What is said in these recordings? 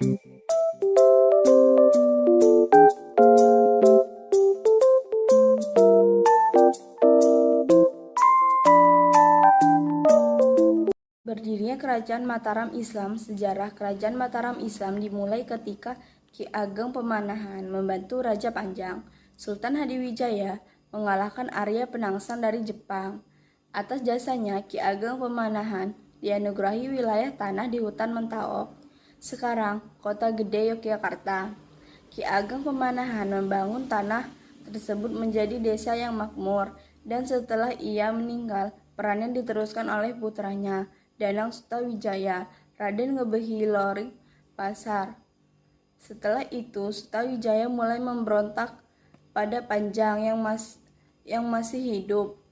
Berdirinya Kerajaan Mataram Islam. Sejarah Kerajaan Mataram Islam dimulai ketika Ki Ageng Pemanahan membantu Raja Panjang, Sultan Hadiwijaya, mengalahkan Arya Penangsang dari Jepang. Atas jasanya, Ki Ageng Pemanahan dianugerahi wilayah tanah di hutan Mentaok, sekarang Kota Gede Yogyakarta. Ki Ageng Pemanahan membangun tanah tersebut menjadi desa yang makmur, dan setelah ia meninggal, perannya diteruskan oleh putranya, Danang Sutawijaya, Raden Ngebehilori Pasar. Setelah itu, Sutawijaya mulai memberontak pada Panjang yang masih hidup,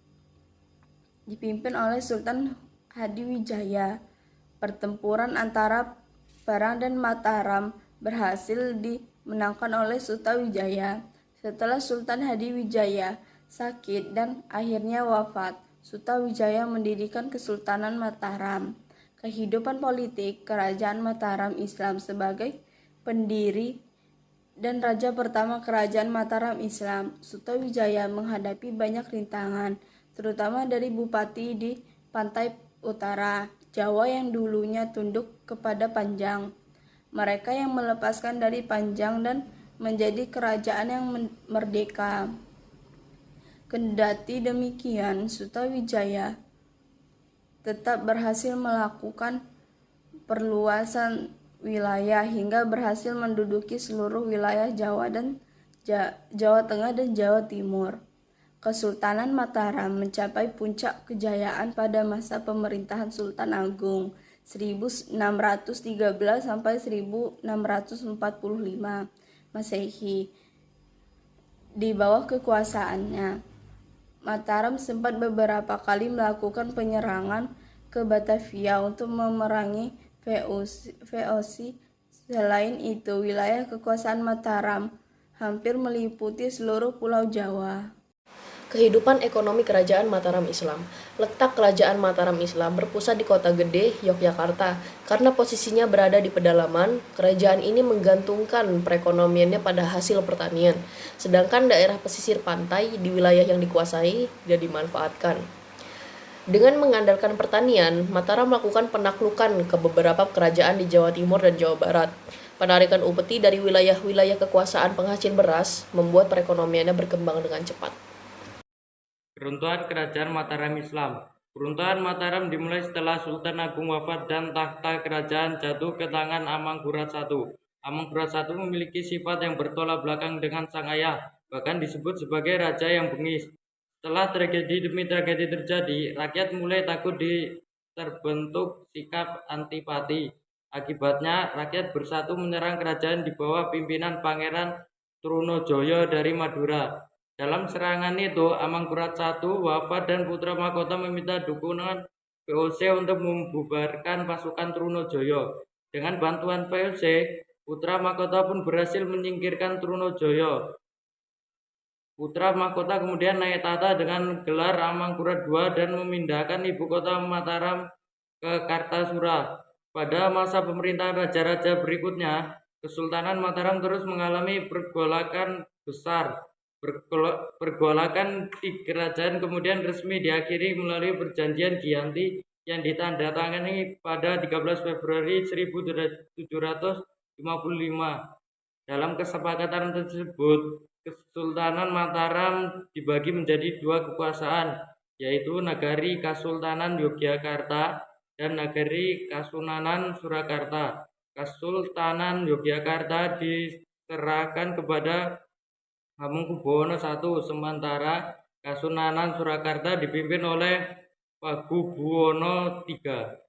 dipimpin oleh Sultan Hadiwijaya. Pertempuran antara Parang dan Mataram berhasil dimenangkan oleh Sutawijaya. Setelah Sultan Hadiwijaya sakit dan akhirnya wafat, Sutawijaya mendirikan Kesultanan Mataram. Kehidupan politik Kerajaan Mataram Islam. Sebagai pendiri dan raja pertama Kerajaan Mataram Islam, Sutawijaya menghadapi banyak rintangan, terutama dari bupati di pantai utara Jawa yang dulunya tunduk kepada Panjang. Mereka yang melepaskan dari Panjang dan menjadi kerajaan yang merdeka. Kendati demikian, Sutawijaya tetap berhasil melakukan perluasan wilayah hingga berhasil menduduki seluruh wilayah Jawa dan Jawa Tengah dan Jawa Timur. Kesultanan Mataram mencapai puncak kejayaan pada masa pemerintahan Sultan Agung 1613 sampai 1645 Masehi. Di bawah kekuasaannya, Mataram sempat beberapa kali melakukan penyerangan ke Batavia untuk memerangi VOC. Selain itu, wilayah kekuasaan Mataram hampir meliputi seluruh Pulau Jawa. Kehidupan ekonomi Kerajaan Mataram Islam. Letak Kerajaan Mataram Islam berpusat di Kota Gede, Yogyakarta. Karena posisinya berada di pedalaman, kerajaan ini menggantungkan perekonomiannya pada hasil pertanian. Sedangkan daerah pesisir pantai di wilayah yang dikuasai tidak dimanfaatkan. Dengan mengandalkan pertanian, Mataram melakukan penaklukan ke beberapa kerajaan di Jawa Timur dan Jawa Barat. Penarikan upeti dari wilayah-wilayah kekuasaan penghasil beras membuat perekonomiannya berkembang dengan cepat. Keruntuhan Kerajaan Mataram Islam. Keruntuhan Mataram dimulai setelah Sultan Agung wafat dan takhta kerajaan jatuh ke tangan Amangkurat I. Amangkurat I memiliki sifat yang bertolak belakang dengan sang ayah, bahkan disebut sebagai raja yang bengis. Setelah tragedi demi tragedi terjadi, rakyat mulai takut terbentuk sikap antipati. Akibatnya, rakyat bersatu menyerang kerajaan di bawah pimpinan Pangeran Trunojoyo dari Madura. Dalam serangan itu, Amangkurat I wafat dan putra mahkota meminta dukungan VOC untuk membubarkan pasukan Trunojoyo. Dengan bantuan VOC, putra mahkota pun berhasil menyingkirkan Trunojoyo. Putra mahkota kemudian naik tahta dengan gelar Amangkurat II dan memindahkan ibu kota Mataram ke Kartasura. Pada masa pemerintahan raja-raja berikutnya, Kesultanan Mataram terus mengalami pergolakan besar. Pergolakan di kerajaan kemudian resmi diakhiri melalui perjanjian Giyanti yang ditandatangani pada 13 Februari 1755. Dalam kesepakatan tersebut, Kesultanan Mataram dibagi menjadi dua kekuasaan, yaitu Nagari Kasultanan Yogyakarta dan Nagari Kasunanan Surakarta. Kesultanan Yogyakarta diserahkan kepada Hamengkubuwono I, sementara Kasunanan Surakarta dipimpin oleh Pakubuwono III.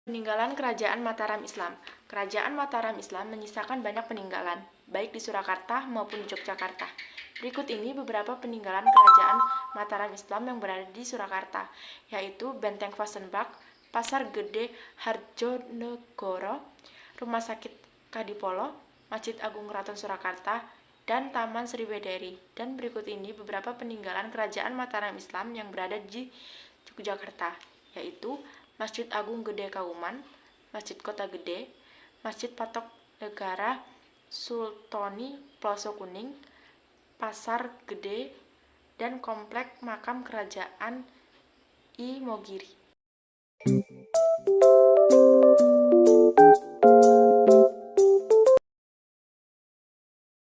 Peninggalan Kerajaan Mataram Islam. Kerajaan Mataram Islam menyisakan banyak peninggalan, baik di Surakarta maupun di Yogyakarta. Berikut ini beberapa peninggalan Kerajaan Mataram Islam yang berada di Surakarta, yaitu Benteng Vasenbak, Pasar Gede Harjonegoro, Rumah Sakit Kadipolo, Masjid Agung Keraton Surakarta, dan Taman Sriwedari. Dan berikut ini beberapa peninggalan Kerajaan Mataram Islam yang berada di Yogyakarta, yaitu Masjid Agung Gede Kauman, Masjid Kota Gede, Masjid Patok Negara, Sultoni Ploso Kuning, Pasar Gede, dan Komplek Makam Kerajaan Imogiri.